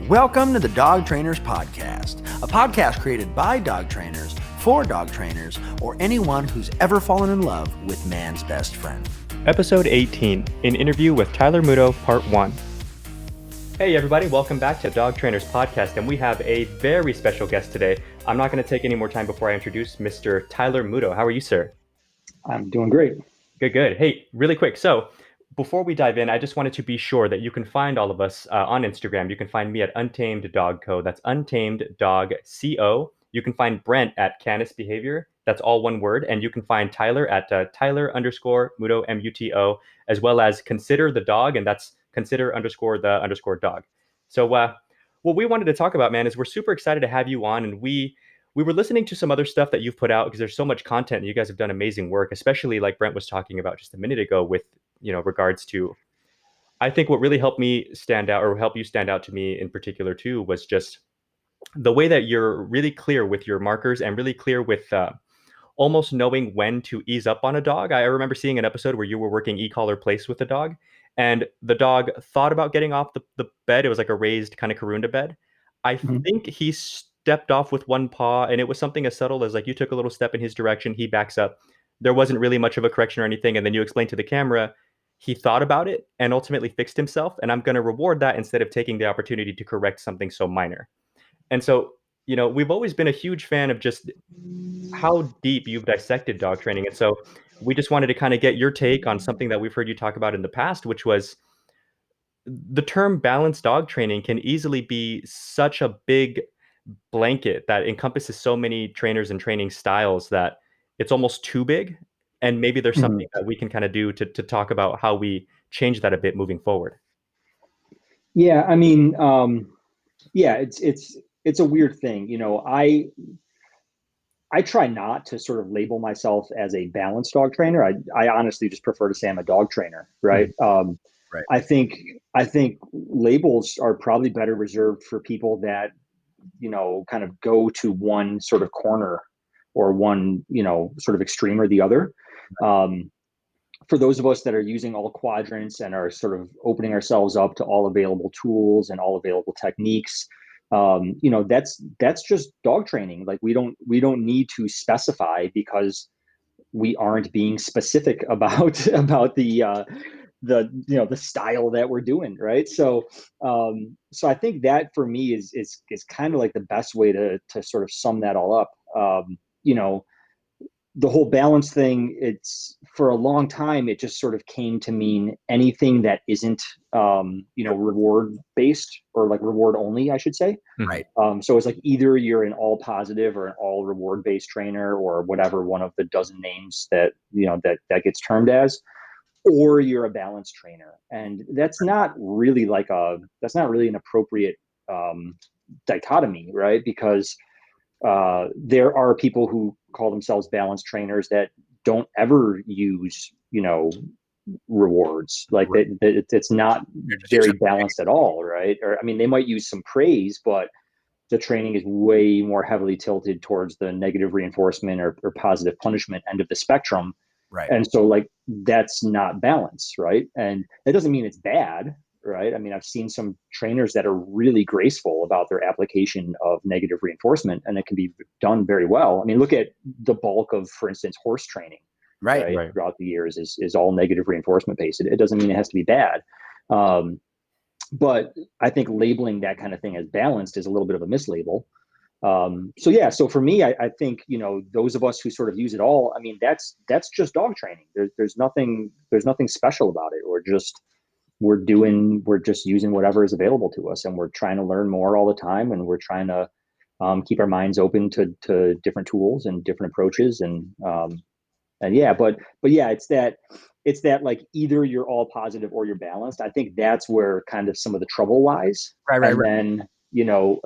Welcome to the Dog Trainers Podcast, a podcast created by dog trainers, for dog trainers, or anyone who's ever fallen in love with man's best friend. Episode 18, an interview with Tyler Muto, Part 1. Hey everybody, welcome back to Dog Trainers Podcast, and we have a very special guest today. I'm not going to take any more time before I introduce Mr. Tyler Muto. How are you, sir? I'm doing great. Good. Hey, really quick. So before we dive in, I just wanted to be sure that you can find all of us on Instagram. You can find me at UNTAMEDDOGCO. That's UNTAMEDDOGCO. You can find Brent at CANISBEHAVIor. That's all one word. And you can find Tyler at Tyler_Muto, M-U-T-O, as well as Consider the Dog. And that's Consider_the_dog. So what we wanted to talk about, man, is we're super excited to have you on. And we were listening to some other stuff that you've put out because there's so much content and you guys have done amazing work, especially like Brent was talking about just a minute ago with, regards to, I think what really helped me stand out, or help you stand out to me in particular too, was just the way that you're really clear with your markers and really clear with almost knowing when to ease up on a dog. I remember seeing an episode where you were working e-collar place with a dog and the dog thought about getting off the bed. It was like a raised kind of Karunda bed. I think he stepped off with one paw, and it was something as subtle as like you took a little step in his direction, he backs up. There wasn't really much of a correction or anything. And then you explained to the camera, he thought about it and ultimately fixed himself. And I'm going to reward that instead of taking the opportunity to correct something so minor. And so, we've always been a huge fan of just how deep you've dissected dog training. And so we just wanted to kind of get your take on something that we've heard you talk about in the past, which was the term balanced dog training can easily be such a big blanket that encompasses so many trainers and training styles that it's almost too big. And maybe there's something that we can kind of do to talk about how we change that a bit moving forward. Yeah, I mean, it's a weird thing. I try not to sort of label myself as a balanced dog trainer. I honestly just prefer to say I'm a dog trainer, right? Right. I think labels are probably better reserved for people that, kind of go to one sort of corner or one, sort of extreme or the other. For those of us that are using all quadrants and are sort of opening ourselves up to all available tools and all available techniques, that's just dog training. Like we don't need to specify because we aren't being specific about the style that we're doing, right? So I think that for me is kind of like the best way to sort of sum that all up. The whole balance thing, it's for a long time, it just sort of came to mean anything that isn't, reward based or like reward only, I should say. Right. So it's like either you're an all positive or an all reward based trainer or whatever one of the dozen names that, that gets termed as, or you're a balanced trainer. And that's not really an appropriate dichotomy, right? Because there are people who call themselves balanced trainers that don't ever use, rewards. Like Right. It's not very balanced at all, right? Or I mean, they might use some praise, but the training is way more heavily tilted towards the negative reinforcement or positive punishment end of the spectrum. Right. And so like that's not balance, right? And that doesn't mean it's bad, right? I mean, I've seen some trainers that are really graceful about their application of negative reinforcement, and it can be done very well. I mean, look at the bulk of, for instance, horse training, Right. throughout the years is all negative reinforcement based. It doesn't mean it has to be bad. But I think labeling that kind of thing as balanced is a little bit of a mislabel. So for me, I think, those of us who sort of use it all, I mean, that's just dog training. There's nothing special about it. We're just using whatever is available to us, and we're trying to learn more all the time. And we're trying to, keep our minds open to different tools and different approaches. But yeah, it's that like either you're all positive or you're balanced. I think that's where kind of some of the trouble lies. Right. Then,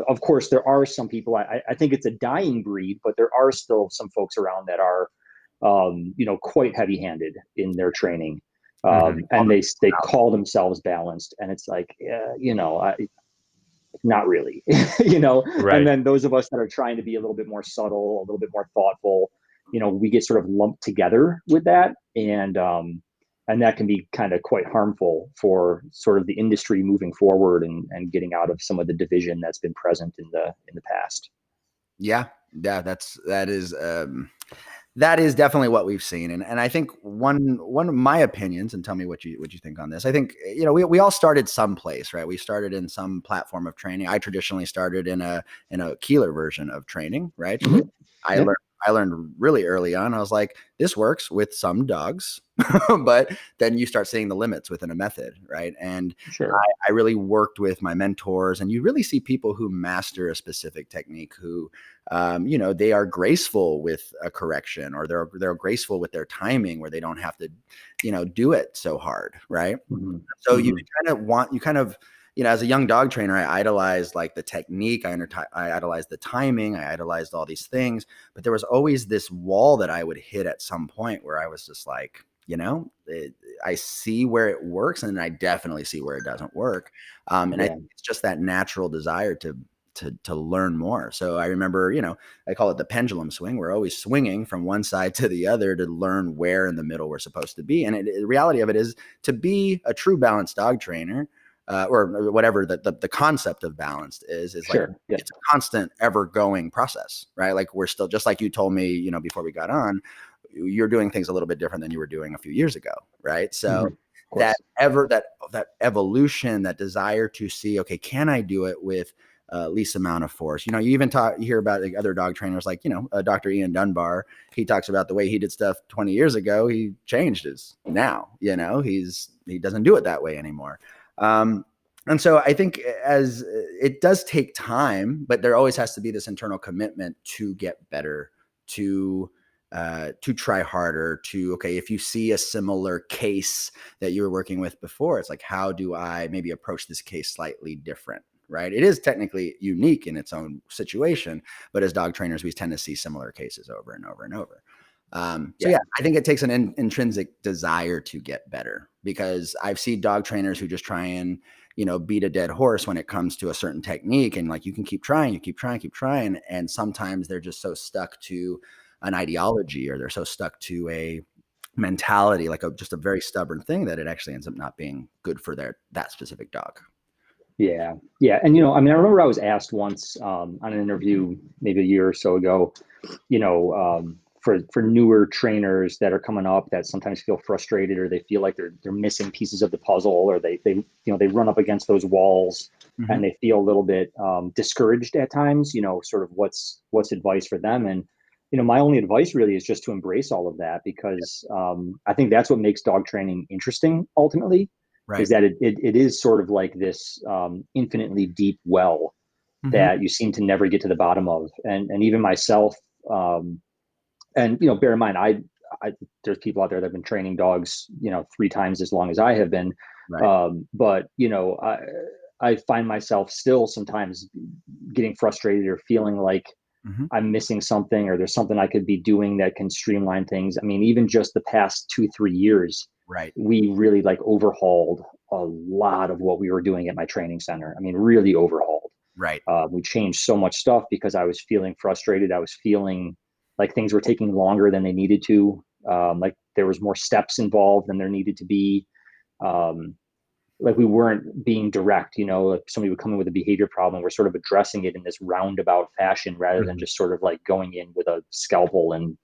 of course, there are some people, I think it's a dying breed, but there are still some folks around that are, quite heavy-handed in their training. And they call themselves balanced, and it's like, not really, Right. And then those of us that are trying to be a little bit more subtle, a little bit more thoughtful, we get sort of lumped together with that. And And that can be kind of quite harmful for sort of the industry moving forward and getting out of some of the division that's been present in the past. Yeah, that is definitely what we've seen. And I think one of my opinions, and tell me what you think on this. I think, we all started someplace, right? We started in some platform of training. I traditionally started in a Keeler version of training, right? Mm-hmm. I learned really early on. I was like, this works with some dogs, but then you start seeing the limits within a method, right? And Sure. I really worked with my mentors, and you really see people who master a specific technique who, they are graceful with a correction, or they're graceful with their timing, where they don't have to, do it so hard, right? Mm-hmm. So Mm-hmm. you kind of, as a young dog trainer, I idolized like the technique, I idolized the timing, I idolized all these things, but there was always this wall that I would hit at some point where I was just like, I see where it works, and I definitely see where it doesn't work. And I think it's just that natural desire to learn more. So I remember, I call it the pendulum swing. We're always swinging from one side to the other to learn where in the middle we're supposed to be. And the reality of it is, to be a true balanced dog trainer, or whatever the concept of balanced is Sure. like, Yeah. it's a constant, ever going process, right? Like, we're still, just like you told me, before we got on, you're doing things a little bit different than you were doing a few years ago, right? So that evolution, that desire to see, okay, can I do it with least amount of force? You even you hear about like other dog trainers, like, Dr. Ian Dunbar. He talks about the way he did stuff 20 years ago. He changed his now, he doesn't do it that way anymore. And so I think, as it does take time, but there always has to be this internal commitment to get better, to try harder, okay, if you see a similar case that you were working with before, it's like, how do I maybe approach this case slightly different, right? It is technically unique in its own situation, but as dog trainers, we tend to see similar cases over and over and over. So yeah, I think it takes an intrinsic desire to get better, because I've seen dog trainers who just try and, beat a dead horse when it comes to a certain technique. And like, you can keep trying, keep trying. And sometimes they're just so stuck to an ideology, or they're so stuck to a mentality, like just a very stubborn thing, that it actually ends up not being good for that specific dog. Yeah. Yeah. And, I remember I was asked once on an interview maybe a year or so ago, for newer trainers that are coming up that sometimes feel frustrated, or they feel like they're missing pieces of the puzzle, or they run up against those walls and they feel a little bit discouraged at times, sort of what's advice for them. And, my only advice really is just to embrace all of that, because I think that's what makes dog training interesting ultimately. Right. Is that it is sort of like this infinitely deep well that you seem to never get to the bottom of. And even myself, and bear in mind, I there's people out there that have been training dogs 3 times as long as I have been. Right. But I find myself still sometimes getting frustrated, or feeling like I'm missing something, or there's something I could be doing that can streamline things. I mean, even just the past 2-3 years, Right. we really overhauled a lot of what we were doing at my training center. I mean, really overhauled. Right. We changed so much stuff because I was feeling frustrated. I was feeling like things were taking longer than they needed to. Like there was more steps involved than there needed to be. Like we weren't being direct, if somebody would come in with a behavior problem, we're sort of addressing it in this roundabout fashion, rather than just sort of like going in with a scalpel and,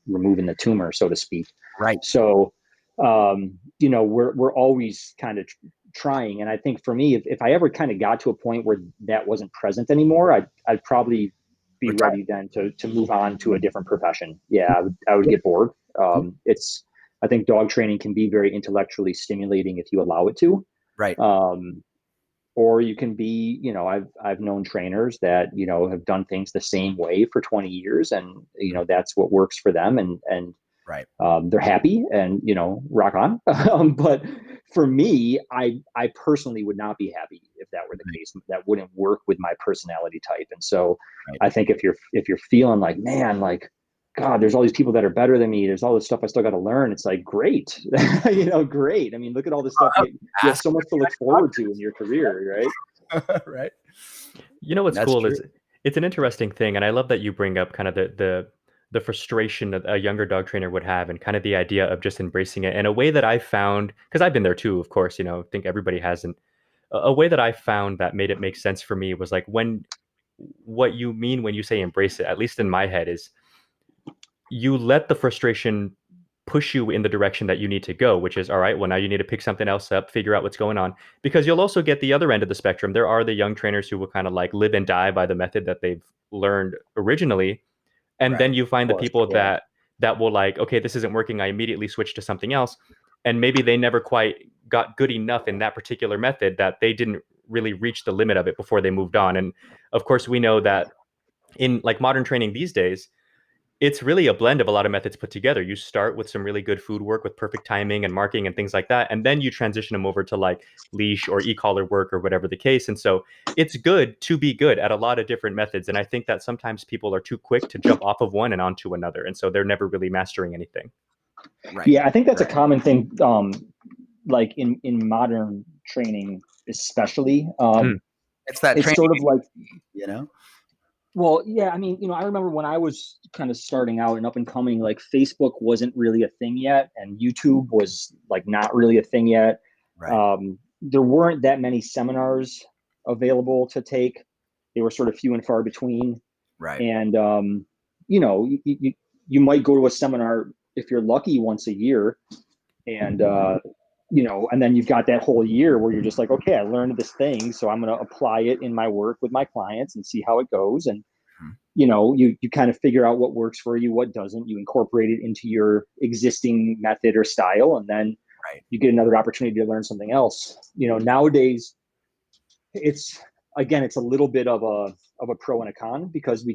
removing the tumor, so to speak. Right. So, we're always kind of trying. And I think for me, if I ever kind of got to a point where that wasn't present anymore, I'd probably be ready then to move on to a different profession. Yeah, I would get bored. I think dog training can be very intellectually stimulating if you allow it to. Right. Or you can be, I've known trainers that, have done things the same way for 20 years, and, that's what works for them. And Right. They're happy and, rock on. But for me, I personally would not be happy if that were the case. That wouldn't work with my personality type. And so I think if you're feeling like, man, like, God, there's all these people that are better than me, there's all this stuff I still got to learn. It's like, great, great. I mean, look at all this stuff. You have so much to look forward to in your career, right? Right. What's That's cool true. is it's an interesting thing. And I love that you bring up kind of the the frustration that a younger dog trainer would have, and kind of the idea of just embracing it in a way that I found, because I've been there too, of course, I think everybody hasn't. A way that I found that made it make sense for me was like, what you mean when you say embrace it, at least in my head, is you let the frustration push you in the direction that you need to go, which is, all right, well, now you need to pick something else up, figure out what's going on, because you'll also get the other end of the spectrum. There are the young trainers who will kind of like live and die by the method that they've learned originally. And then Right. you find the Of course, people yeah. that will like, okay, this isn't working, I immediately switch to something else. And maybe they never quite got good enough in that particular method that they didn't really reach the limit of it before they moved on. And of course, we know that in like modern training these days, it's really a blend of a lot of methods put together. You start with some really good food work with perfect timing and marking and things like that, and then you transition them over to like leash or e-collar work or whatever the case. And so it's good to be good at a lot of different methods. And I think that sometimes people are too quick to jump off of one and onto another, and so they're never really mastering anything. Right. Yeah, I think that's a common thing, like in modern training, especially. It's that It's training, sort of like, you know? well, yeah, I mean, I remember when I was kind of starting out and up and coming, like Facebook wasn't really a thing yet, and YouTube was like not really a thing yet. Right. There weren't that many seminars available to take. They were sort of few and far between. Right. And you might go to a seminar if you're lucky once a year, and and then you've got that whole year where you're just like, okay, I learned this thing, so I'm going to apply it in my work with my clients and see how it goes. And you kind of figure out what works for you, what doesn't. You incorporate it into your existing method or style, and then you get another opportunity to learn something else. Nowadays, it's a little bit of a pro and a con, because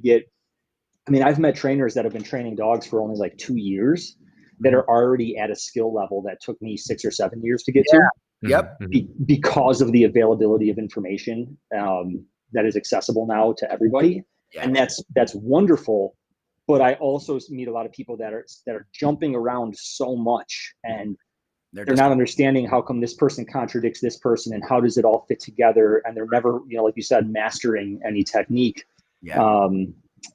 I've met trainers that have been training dogs for only like 2 years that are already at a skill level that took me 6 or 7 years to get to. Yep. Because of the availability of information that is accessible now to everybody. Yeah. And that's wonderful. But I also meet a lot of people that are jumping around so much, and they're not understanding how come this person contradicts this person, and how does it all fit together. And they're never, like you said, mastering any technique. Yeah.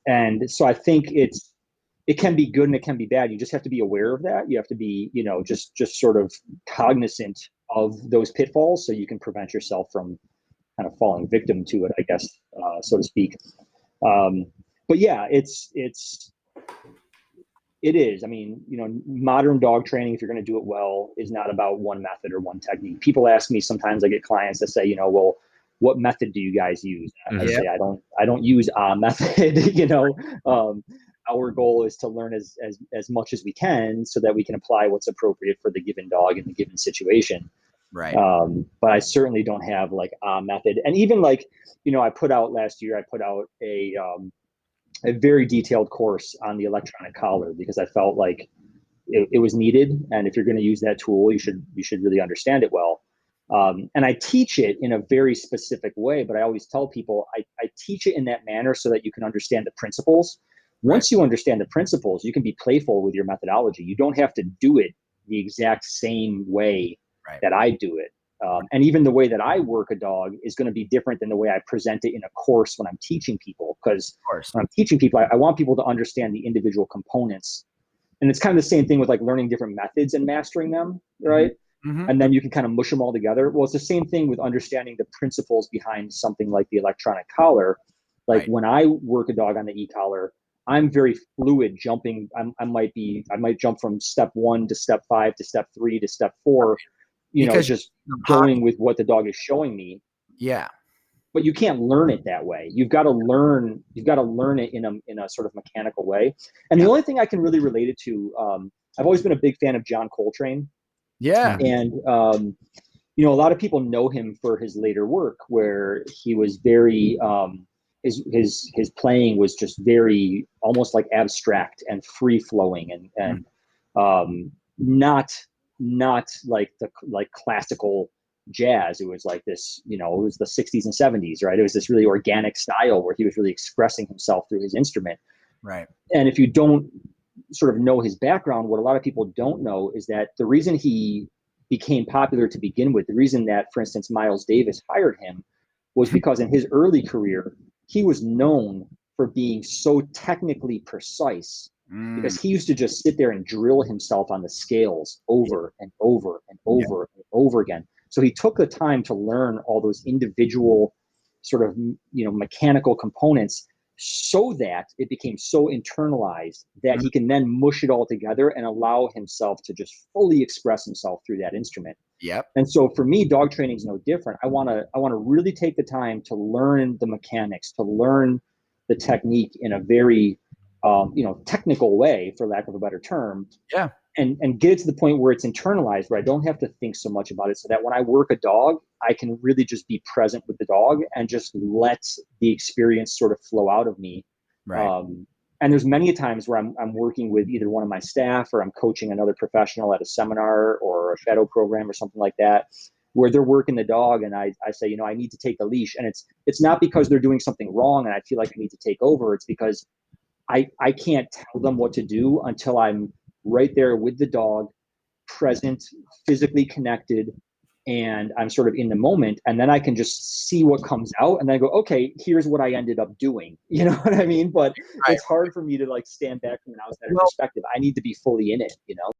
And so I think it can be good and it can be bad. You just have to be aware of that. You have to be, just sort of cognizant of those pitfalls, so you can prevent yourself from kind of falling victim to it, I guess, so to speak. But yeah, it is. I mean, modern dog training, if you're going to do it well, is not about one method or one technique. People ask me sometimes, I get clients that say, well, what method do you guys use? I say, I don't use a method. Our goal is to learn as much as we can, so that we can apply what's appropriate for the given dog in the given situation. Right. But I certainly don't have like a method. And even like, I put out last year, a very detailed course on the electronic collar, because I felt like it was needed. And if you're going to use that tool, you should really understand it well. And I teach it in a very specific way, but I always tell people I teach it in that manner so that you can understand the principles. Once you understand the principles, you can be playful with your methodology. You don't have to do it the exact same way that I do it. And even the way that I work a dog is going to be different than the way I present it in a course when I'm teaching people. Because when I'm teaching people, I want people to understand the individual components. And it's kind of the same thing with like learning different methods and mastering them, right? Mm-hmm. And then you can kind of mush them all together. Well, it's the same thing with understanding the principles behind something like the electronic collar. Like when I work a dog on the e-collar, I'm very fluid jumping. I might jump from step 1 to step 5 to step 3 to step 4, just going with what the dog is showing me. Yeah. But you can't learn it that way. You've got to learn it in a sort of mechanical way. And the only thing I can really relate it to, I've always been a big fan of John Coltrane. Yeah. And a lot of people know him for his later work, where he was very his playing was just very almost like abstract and free flowing and not like classical jazz. It was like this, it was the 60s and 70s, right? It was this really organic style where he was really expressing himself through his instrument. Right. And if you don't sort of know his background, what a lot of people don't know is that the reason he became popular to begin with, the reason that, for instance, Miles Davis hired him, was because in his early career, he was known for being so technically precise because he used to just sit there and drill himself on the scales over and over and over and over again. So he took the time to learn all those individual sort of, mechanical components, so that it became so internalized that he can then mush it all together and allow himself to just fully express himself through that instrument. Yep. And so for me, dog training is no different. I want to really take the time to learn the mechanics, to learn the technique in a very technical way, for lack of a better term. Yeah. And get it to the point where it's internalized, where I don't have to think so much about it, so that when I work a dog, I can really just be present with the dog and just let the experience sort of flow out of me. Right. And there's many times where I'm working with either one of my staff, or I'm coaching another professional at a seminar or a shadow program or something like that, where they're working the dog, and I say, I need to take the leash. And it's not because they're doing something wrong and I feel like I need to take over. It's because I can't tell them what to do until I'm right there with the dog, present, physically connected, and I'm sort of in the moment. And then I can just see what comes out, and then I go, okay, here's what I ended up doing. You know what I mean? But it's hard for me to stand back from an outsider perspective. I need to be fully in it,